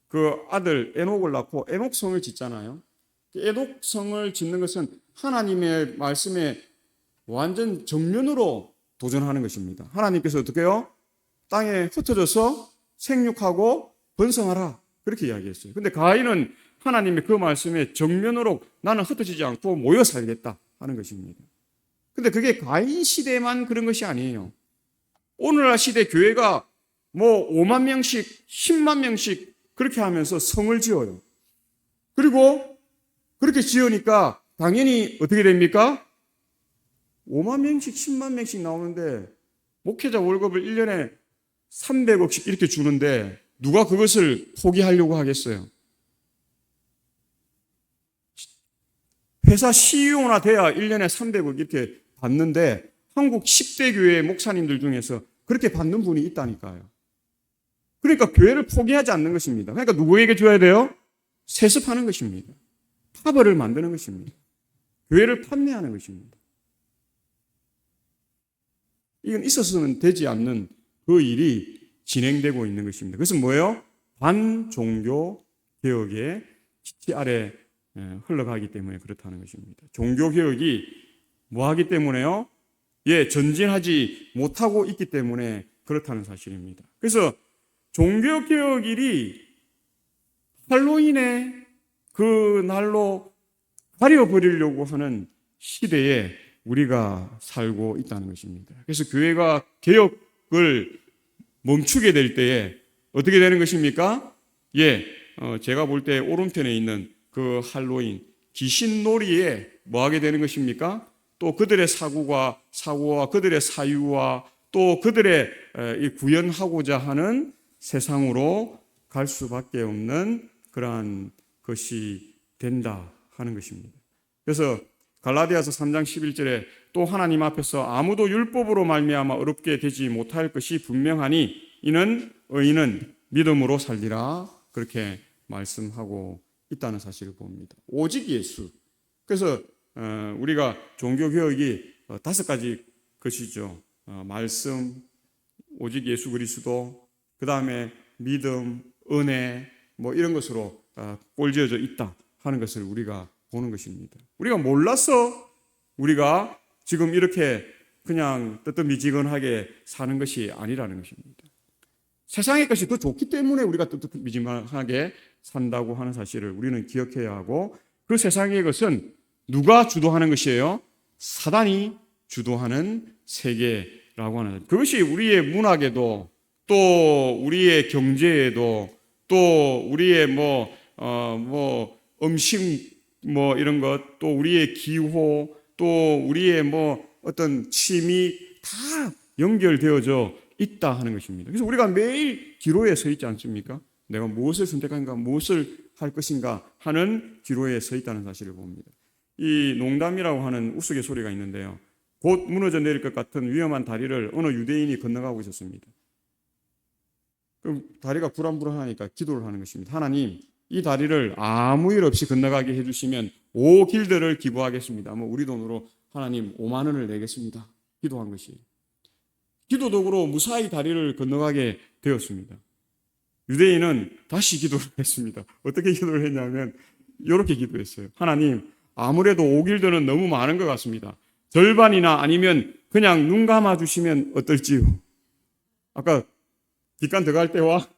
그 아들 에녹을 낳고 에녹성을 짓잖아요. 에녹성을 짓는 것은 하나님의 말씀에 완전 정면으로 도전하는 것입니다. 하나님께서 어떻게 해요? 땅에 흩어져서 생육하고 번성하라 그렇게 이야기했어요. 근데 가인은 하나님의 그 말씀에 정면으로 나는 흩어지지 않고 모여 살겠다 하는 것입니다. 근데 그게 가인 시대만 그런 것이 아니에요. 오늘날 시대 교회가 뭐 5만 명씩 10만 명씩 그렇게 하면서 성을 지어요. 그리고 그렇게 지으니까 당연히 어떻게 됩니까? 5만 명씩 10만 명씩 나오는데 목회자 월급을 1년에 300억씩 이렇게 주는데 누가 그것을 포기하려고 하겠어요? 회사 CEO나 돼야 1년에 300억 이렇게 받는데 한국 10대 교회 목사님들 중에서 그렇게 받는 분이 있다니까요. 그러니까 교회를 포기하지 않는 것입니다. 그러니까 누구에게 줘야 돼요? 세습하는 것입니다. 파벌을 만드는 것입니다. 교회를 판매하는 것입니다. 이건 있어서는 되지 않는 그 일이 진행되고 있는 것입니다. 그것은 뭐예요? 반종교 개혁의 지체 아래 흘러가기 때문에 그렇다는 것입니다. 종교 개혁이 뭐 하기 때문에요? 전진하지 못하고 있기 때문에 그렇다는 사실입니다. 그래서 종교 개혁일이 할로윈의 그 날로 가려버리려고 하는 시대에 우리가 살고 있다는 것입니다. 그래서 교회가 개혁을 멈추게 될 때에 어떻게 되는 것입니까? 제가 볼 때 오른편에 있는 그 할로윈 귀신놀이에 뭐 하게 되는 것입니까? 또 그들의 사고와 그들의 사유와 또 그들의 이 구현하고자 하는 세상으로 갈 수밖에 없는 그러한 것이 된다 하는 것입니다. 그래서 갈라디아서 3장 11절에 또 하나님 앞에서 아무도 율법으로 말미암아 어렵게 되지 못할 것이 분명하니 이는 의인은 믿음으로 살리라 그렇게 말씀하고 있다는 사실을 봅니다. 오직 예수. 그래서 우리가 종교개혁이 5가지 것이죠. 말씀, 오직 예수 그리스도, 그 다음에 믿음, 은혜 뭐 이런 것으로 꼴지어져 있다 하는 것을 우리가 보는 것입니다. 우리가 몰라서 우리가 지금 이렇게 그냥 뜨뜻미지근하게 사는 것이 아니라는 것입니다. 세상의 것이 더 좋기 때문에 우리가 뜨뜻미지근하게 산다고 하는 사실을 우리는 기억해야 하고 그 세상의 것은 누가 주도하는 것이에요? 사단이 주도하는 세계라고 하는 것. 그것이 우리의 문학에도 또 우리의 경제에도 또 우리의 음식 이런 것 또 우리의 기호 또 우리의 어떤 취미 다 연결되어져 있다 하는 것입니다. 그래서 우리가 매일 기로에 서 있지 않습니까? 내가 무엇을 선택하는가 무엇을 할 것인가 하는 기로에 서 있다는 사실을 봅니다. 이 농담이라고 하는 우스갯소리가 있는데요. 곧 무너져 내릴 것 같은 위험한 다리를 어느 유대인이 건너가고 있었습니다. 그럼 다리가 불안불안하니까 기도를 하는 것입니다. 하나님, 이 다리를 아무 일 없이 건너가게 해주시면 5길드를 기부하겠습니다. 우리 돈으로 하나님 5만 원을 내겠습니다. 기도한 것이. 기도 도구로 무사히 다리를 건너가게 되었습니다. 유대인은 다시 기도를 했습니다. 어떻게 기도를 했냐면 이렇게 기도했어요. 하나님, 아무래도 5길드는 너무 많은 것 같습니다. 절반이나 아니면 그냥 눈 감아주시면 어떨지요? 아까 뒷간 들어갈 때와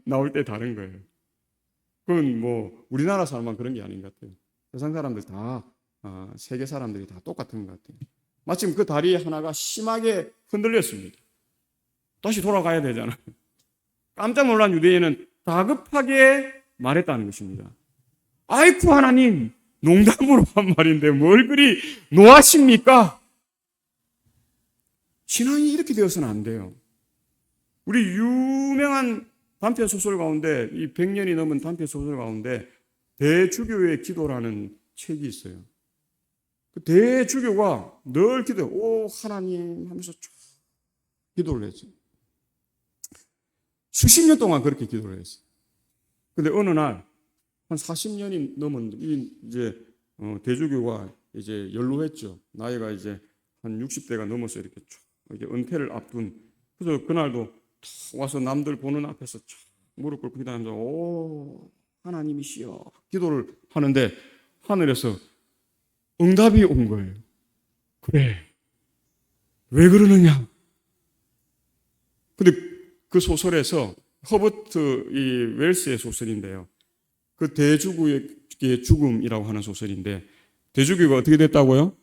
나올 때 다른 거예요. 그건 우리나라 사람만 그런 게 아닌 것 같아요. 세상 사람들 다, 세계 사람들이 다 똑같은 것 같아요. 마침 그 다리 하나가 심하게 흔들렸습니다. 다시 돌아가야 되잖아요. 깜짝 놀란 유대인은 다급하게 말했다는 것입니다. 아이쿠 하나님, 농담으로 한 말인데 뭘 그리 노하십니까? 신앙이 이렇게 되어서는 안 돼요. 우리 유명한 단편 소설 가운데, 이 100년이 넘은 단편 소설 가운데 대주교의 기도라는 책이 있어요. 그 대주교가 늘 기도해요. 오 하나님 하면서 쭉 기도를 했어요. 수십 년 동안 그렇게 기도를 했어요. 근데 어느 날 한 40년이 넘은 이제 대주교가 이제 연로했죠. 나이가 이제 한 60대가 넘어서 이렇게 쭉 이렇게 은퇴를 앞둔. 그래서 그날도 와서 남들 보는 앞에서 쭉 무릎 꿇고 기도하면서 오 하나님이시여 기도를 하는데 하늘에서 응답이 온 거예요. 그래. 왜 그러느냐? 근데 그 소설에서 허버트 이 웰스의 소설인데요. 그 대주교의 죽음이라고 하는 소설인데 대주교가 어떻게 됐다고요?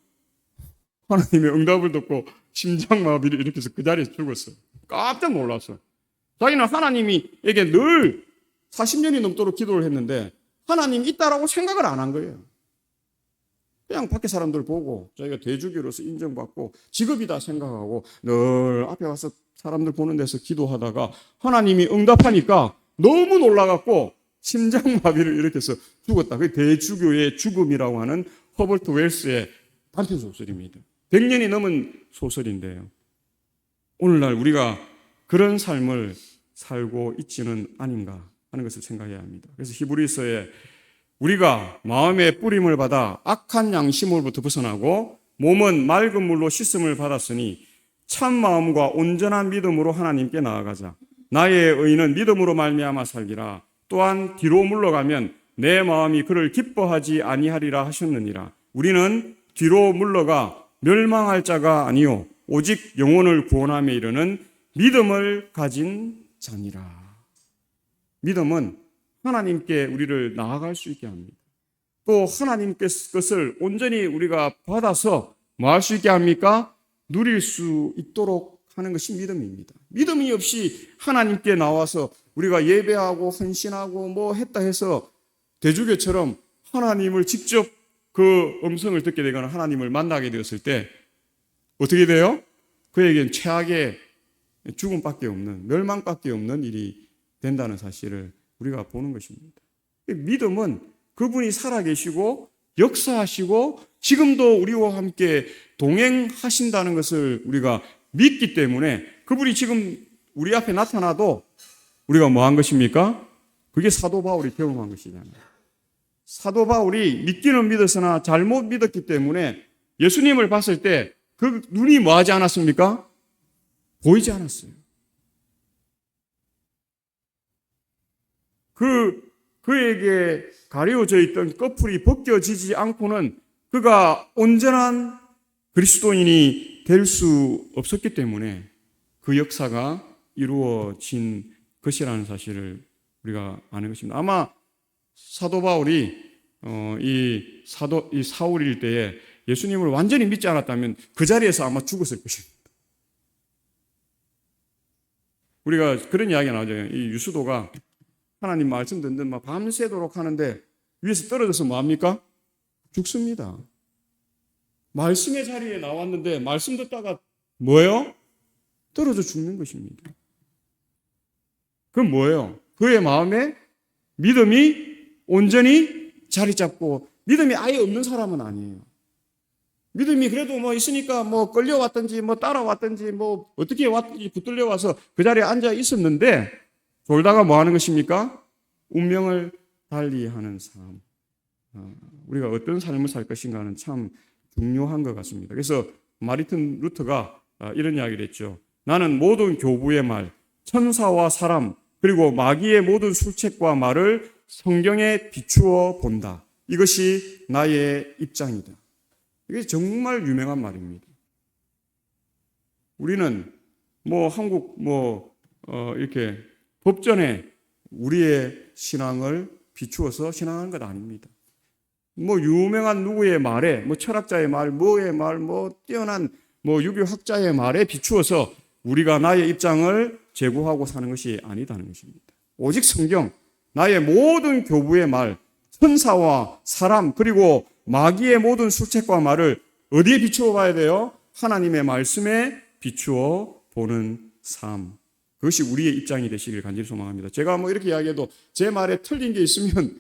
하나님의 응답을 듣고 심장마비를 일으켜서 그 자리에서 죽었어요. 깜짝 놀랐어요. 자기는 하나님이에게 늘 40년이 넘도록 기도를 했는데 하나님이 있다라고 생각을 안 한 거예요. 그냥 밖에 사람들 보고 자기가 대주교로서 인정받고 직업이다 생각하고 늘 앞에 와서 사람들 보는 데서 기도하다가 하나님이 응답하니까 너무 놀라갖고 심장마비를 일으켜서 죽었다. 그게 대주교의 죽음이라고 하는 허버트 웰스의 단편 소설입니다. 100년이 넘은 소설인데요. 오늘날 우리가 그런 삶을 살고 있지는 아닌가 하는 것을 생각해야 합니다. 그래서 히브리서에 우리가 마음의 뿌림을 받아 악한 양심으로부터 벗어나고 몸은 맑은 물로 씻음을 받았으니 참 마음과 온전한 믿음으로 하나님께 나아가자. 나의 의인은 믿음으로 말미암아 살리라. 또한 뒤로 물러가면 내 마음이 그를 기뻐하지 아니하리라 하셨느니라. 우리는 뒤로 물러가 멸망할 자가 아니요 오직 영혼을 구원함에 이르는 믿음을 가진 자니라. 믿음은 하나님께 우리를 나아갈 수 있게 합니다. 또 하나님께 것을 온전히 우리가 받아서 뭐 할 수 있게 합니까? 누릴 수 있도록 하는 것이 믿음입니다. 믿음이 없이 하나님께 나와서 우리가 예배하고 헌신하고 뭐 했다 해서 대주교처럼 하나님을 직접 그 음성을 듣게 되거나 하나님을 만나게 되었을 때 어떻게 돼요? 그에겐 최악의 죽음밖에 없는, 멸망밖에 없는 일이 된다는 사실을 우리가 보는 것입니다. 믿음은 그분이 살아계시고 역사하시고 지금도 우리와 함께 동행하신다는 것을 우리가 믿기 때문에 그분이 지금 우리 앞에 나타나도 우리가 뭐 한 것입니까? 그게 사도 바울이 경험한 것이잖아요. 사도 바울이 믿기는 믿었으나 잘못 믿었기 때문에 예수님을 봤을 때 그 눈이 뭐 하지 않았습니까? 보이지 않았어요. 그에게 가려져 있던 꺼풀이 벗겨지지 않고는 그가 온전한 그리스도인이 될 수 없었기 때문에 그 역사가 이루어진 것이라는 사실을 우리가 아는 것입니다. 아마 사도 바울이 이 사울일 때에 예수님을 완전히 믿지 않았다면 그 자리에서 아마 죽었을 것입니다. 우리가 그런 이야기가 나오죠. 이 유수도가 하나님 말씀 듣는 막 밤새도록 하는데 위에서 떨어져서 뭐 합니까? 죽습니다. 말씀의 자리에 나왔는데 말씀 듣다가 뭐예요? 떨어져 죽는 것입니다. 그건 뭐예요? 그의 마음에 믿음이 온전히 자리 잡고 믿음이 아예 없는 사람은 아니에요. 믿음이 그래도 뭐 있으니까 뭐 끌려왔든지 뭐 따라왔든지 뭐 어떻게 왔든지 붙들려 와서 그 자리에 앉아 있었는데 졸다가 뭐 하는 것입니까? 운명을 달리하는 삶. 우리가 어떤 삶을 살 것인가는 참 중요한 것 같습니다. 그래서 마르틴 루터가 이런 이야기를 했죠. 나는 모든 교부의 말, 천사와 사람, 그리고 마귀의 모든 술책과 말을 성경에 비추어 본다. 이것이 나의 입장이다. 이게 정말 유명한 말입니다. 우리는 뭐 한국 이렇게 법전에 우리의 신앙을 비추어서 신앙하는 것 아닙니다. 뭐 유명한 누구의 말에, 뭐 철학자의 말, 뭐의 말, 뭐 뛰어난 뭐 유교학자의 말에 비추어서 우리가 나의 입장을 제고하고 사는 것이 아니다는 것입니다. 오직 성경, 나의 모든 교부의 말, 천사와 사람, 그리고 마귀의 모든 술책과 말을 어디에 비추어 봐야 돼요? 하나님의 말씀에 비추어 보는 삶. 그것이 우리의 입장이 되시길 간절히 소망합니다. 제가 뭐 이렇게 이야기해도 제 말에 틀린 게 있으면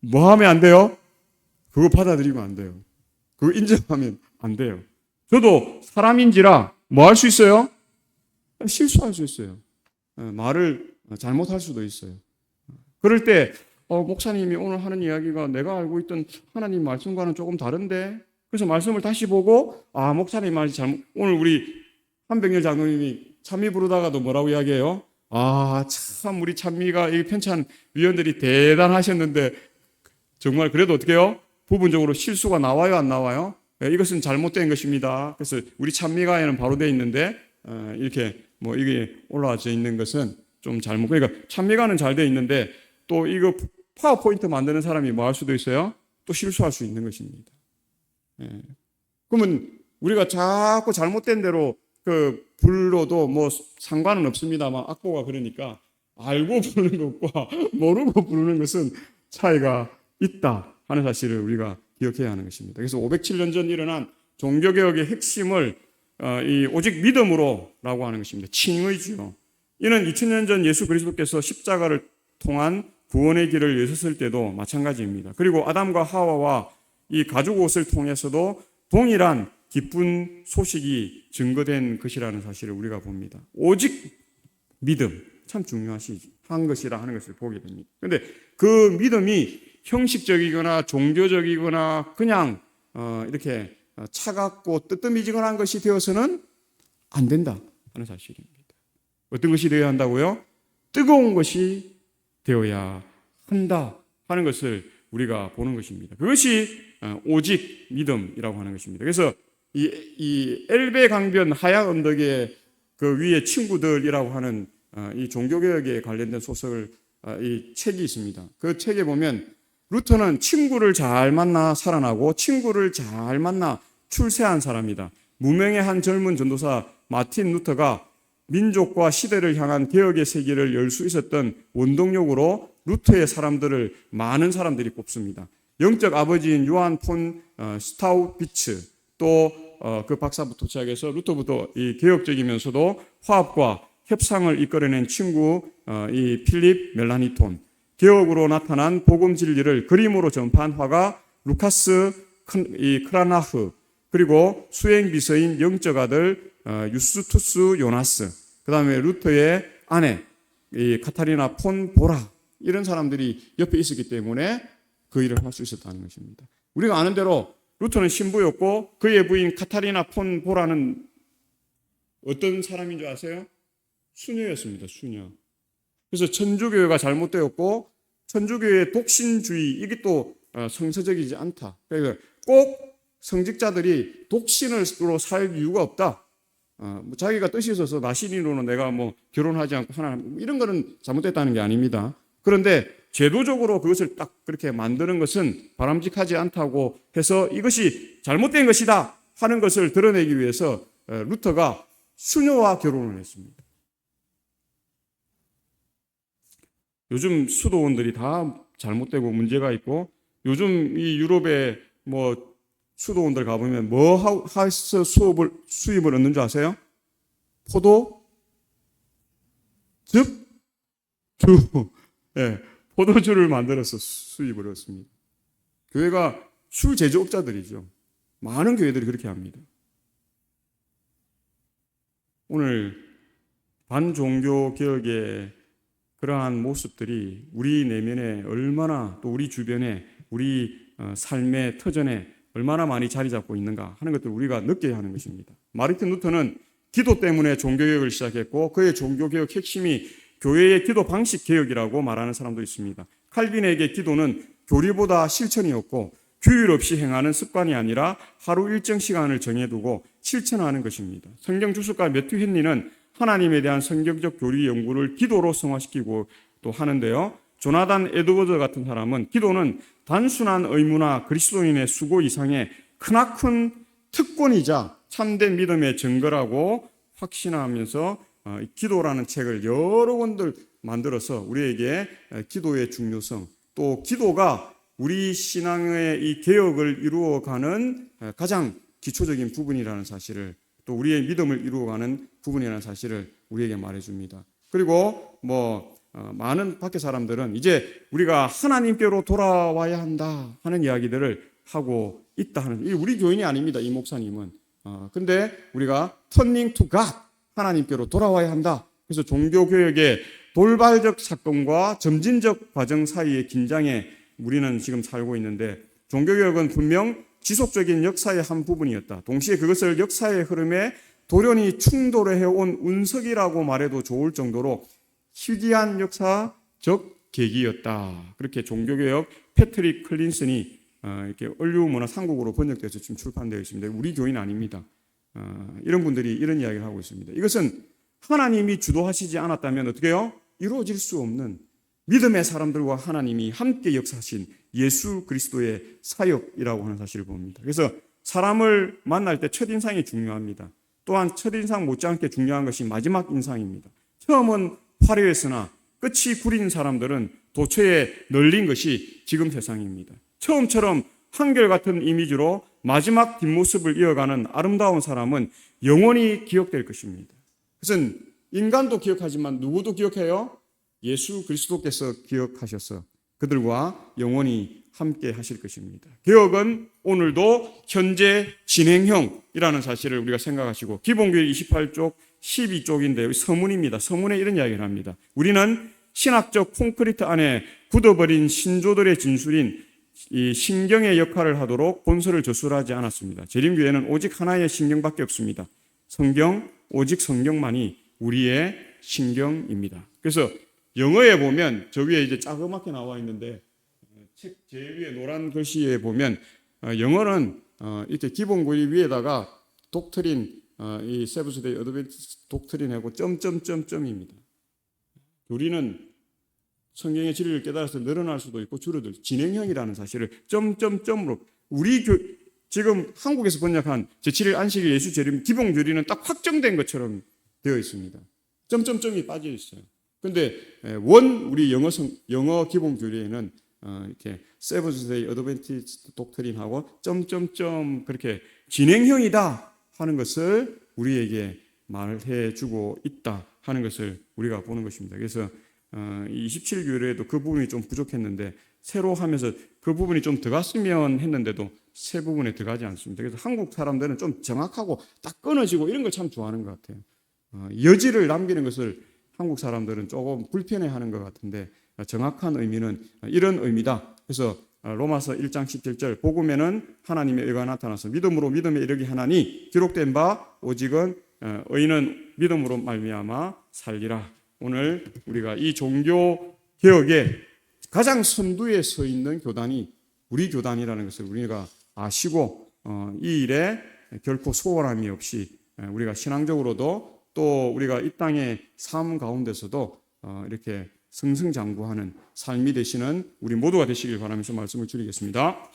뭐 하면 안 돼요? 그거 받아들이면 안 돼요. 그거 인정하면 안 돼요. 저도 사람인지라 뭐 할 수 있어요? 실수할 수 있어요. 말을 잘못할 수도 있어요. 그럴 때 목사님이 오늘 하는 이야기가 내가 알고 있던 하나님 말씀과는 조금 다른데, 그래서 말씀을 다시 보고 목사님 말이 잘못. 오늘 우리 한백열 장로님이 찬미 부르다가도 뭐라고 이야기해요? 참 우리 찬미가 이 편찬 위원들이 대단하셨는데 정말 그래도 어떻게 해요? 부분적으로 실수가 나와요, 안 나와요? 이것은 잘못된 것입니다. 그래서 우리 찬미가에는 바로 되어 있는데 이렇게 뭐 이게 올라와져 있는 것은 좀 잘못. 그러니까 찬미가는 잘 되어 있는데 또 이거 파워포인트 만드는 사람이 뭐 할 수도 있어요? 또 실수할 수 있는 것입니다. 그러면 우리가 자꾸 잘못된 대로 불러도 뭐 상관은 없습니다만 악보가 그러니까 알고 부르는 것과 모르고 부르는 것은 차이가 있다 하는 사실을 우리가 기억해야 하는 것입니다. 그래서 507년 전 일어난 종교개혁의 핵심을 오직 믿음으로라고 하는 것입니다. 칭의지요. 이는 2000년 전 예수 그리스도께서 십자가를 통한 구원의 길을 여셨을 때도 마찬가지입니다. 그리고 아담과 하와와 이 가죽 옷을 통해서도 동일한 기쁜 소식이 증거된 것이라는 사실을 우리가 봅니다. 오직 믿음, 참 중요한 것이라 하는 것을 보게 됩니다. 그런데 그 믿음이 형식적이거나 종교적이거나 그냥 이렇게 차갑고 뜨뜻미지근한 것이 되어서는 안 된다 하는 사실입니다. 어떤 것이 되어야 한다고요? 뜨거운 것이 되어야 한다 하는 것을 우리가 보는 것입니다. 그것이 오직 믿음이라고 하는 것입니다. 그래서 이 엘베 강변 하얀 언덕의 그 위에 친구들이라고 하는 이 종교개혁에 관련된 소설 이 책이 있습니다. 그 책에 보면 루터는 친구를 잘 만나 살아나고 친구를 잘 만나 출세한 사람이다. 무명의 한 젊은 전도사 마틴 루터가 민족과 시대를 향한 개혁의 세계를 열 수 있었던 원동력으로 루터의 사람들을 많은 사람들이 꼽습니다. 영적 아버지인 요한 폰 스타우비츠, 또 그 박사부터 시작해서 루터부터 이 개혁적이면서도 화합과 협상을 이끌어낸 친구 이 필립 멜라니톤, 개혁으로 나타난 복음 진리를 그림으로 전파한 화가 루카스 크라나흐, 그리고 수행 비서인 영적 아들 유스투스 요나스, 그 다음에 루터의 아내 이 카타리나 폰 보라, 이런 사람들이 옆에 있었기 때문에 그 일을 할 수 있었다는 것입니다. 우리가 아는 대로 루터는 신부였고 그의 부인 카타리나 폰 보라는 어떤 사람인 줄 아세요? 수녀였습니다. 수녀. 그래서 천주교회가 잘못되었고 천주교회의 독신주의, 이게 또 성서적이지 않다. 그러니까 꼭 성직자들이 독신으로 살 이유가 없다. 자기가 뜻이 있어서 나신인으로는 내가 뭐 결혼하지 않고 하나, 이런 거는 잘못됐다는 게 아닙니다. 그런데 제도적으로 그것을 딱 그렇게 만드는 것은 바람직하지 않다고 해서 이것이 잘못된 것이다 하는 것을 드러내기 위해서 루터가 수녀와 결혼을 했습니다. 요즘 수도원들이 다 잘못되고 문제가 있고, 요즘 이 유럽의 뭐 수도원들 가보면 뭐 해서 수입을 얻는 줄 아세요? 포도, 즙, 주. 네, 포도주를 만들어서 수입을 얻습니다. 교회가 술 제조업자들이죠. 많은 교회들이 그렇게 합니다. 오늘 반종교 개혁의 그러한 모습들이 우리 내면에 얼마나, 또 우리 주변에, 우리 삶의 터전에 얼마나 많이 자리 잡고 있는가 하는 것들을 우리가 느껴야 하는 것입니다. 마르틴 루터는 기도 때문에 종교개혁을 시작했고 그의 종교개혁 핵심이 교회의 기도 방식 개혁이라고 말하는 사람도 있습니다. 칼빈에게 기도는 교리보다 실천이었고 규율 없이 행하는 습관이 아니라 하루 일정 시간을 정해두고 실천하는 것입니다. 성경 주석가 매튜 헨리는 하나님에 대한 성경적 교리 연구를 기도로 성화시키고 또 하는데요. 조나단 에드워드 같은 사람은 기도는 단순한 의무나 그리스도인의 수고 이상의 크나큰 특권이자 참된 믿음의 증거라고 확신하면서 기도라는 책을 여러 권들 만들어서 우리에게 기도의 중요성, 또 기도가 우리 신앙의 이 개혁을 이루어가는 가장 기초적인 부분이라는 사실을 또 우리의 믿음을 이루어가는 부분이라는 사실을 우리에게 말해줍니다. 그리고 많은 밖의 사람들은 이제 우리가 하나님께로 돌아와야 한다 하는 이야기들을 하고 있다 하는, 우리 교인이 아닙니다. 이 목사님은. 근데 우리가 turning to God, 하나님께로 돌아와야 한다. 그래서 종교개혁의 돌발적 사건과 점진적 과정 사이의 긴장에 우리는 지금 살고 있는데, 종교개혁은 분명 지속적인 역사의 한 부분이었다. 동시에 그것을 역사의 흐름에 돌연히 충돌해온 운석이라고 말해도 좋을 정도로 희귀한 역사적 계기였다. 그렇게 종교개혁 패트릭 클린슨이 이렇게 얼류문화 삼국으로 번역돼서 지금 출판되어 있습니다. 우리 교인 아닙니다. 이런 분들이 이런 이야기를 하고 있습니다. 이것은 하나님이 주도하시지 않았다면 어떻게 해요? 이루어질 수 없는 믿음의 사람들과 하나님이 함께 역사하신 예수 그리스도의 사역이라고 하는 사실을 봅니다. 그래서 사람을 만날 때 첫인상이 중요합니다. 또한 첫인상 못지않게 중요한 것이 마지막 인상입니다. 처음은 화려했으나 끝이 구린 사람들은 도처에 널린 것이 지금 세상입니다. 처음처럼 한결같은 이미지로 마지막 뒷모습을 이어가는 아름다운 사람은 영원히 기억될 것입니다. 그것은 인간도 기억하지만 누구도 기억해요? 예수 그리스도께서 기억하셔서 그들과 영원히 함께 하실 것입니다. 개혁은 오늘도 현재 진행형이라는 사실을 우리가 생각하시고, 기본교회 28쪽 12쪽인데 서문입니다. 서문에 이런 이야기를 합니다. 우리는 신학적 콘크리트 안에 굳어버린 신조들의 진술인 이 신경의 역할을 하도록 본서를 저술하지 않았습니다. 재림교회는 오직 하나의 신경밖에 없습니다. 성경, 오직 성경만이 우리의 신경입니다. 그래서 영어에 보면 저 위에 이제 자그맣게 나와 있는데, 책 제일 위에 노란 글씨에 보면 영어는 이렇게 기본구의 위에다가 독트린, 이 세븐스데이 어드벤티스트 독트린하고 점점점점입니다. 우리는 성경의 진리를 깨달아서 늘어날 수도 있고 줄어들, 진행형이라는 사실을 점점점으로, 지금 한국에서 번역한 제7일 안식일 예수 재림 기본 교리는 딱 확정된 것처럼 되어 있습니다. 점점점이 빠져 있어요. 근데 우리 영어 기본 교리에는 이렇게 세븐스데이 어드벤티스트 독트린하고 점점점 그렇게 진행형이다 하는 것을 우리에게 말해 주고 있다 하는 것을 우리가 보는 것입니다. 그래서 27교회에도 그 부분이 좀 부족했는데 새로 하면서 그 부분이 좀 들어갔으면 했는데도 새 부분에 들어가지 않습니다. 그래서 한국 사람들은 좀 정확하고 딱 끊어지고 이런 걸 참 좋아하는 것 같아요. 여지를 남기는 것을 한국 사람들은 조금 불편해하는 것 같은데, 정확한 의미는 이런 의미다. 그래서 로마서 1장 17절, 복음에는 하나님의 의가 나타나서 믿음으로 믿음에 이르게 하나니 기록된 바 오직은 의인은 믿음으로 말미암아 살리라. 오늘 우리가 이 종교 개혁의 가장 선두에 서 있는 교단이 우리 교단이라는 것을 우리가 아시고, 이 일에 결코 소홀함이 없이 우리가 신앙적으로도 또 우리가 이 땅의 삶 가운데서도 이렇게 승승장구하는 삶이 되시는 우리 모두가 되시길 바라면서 말씀을 드리겠습니다.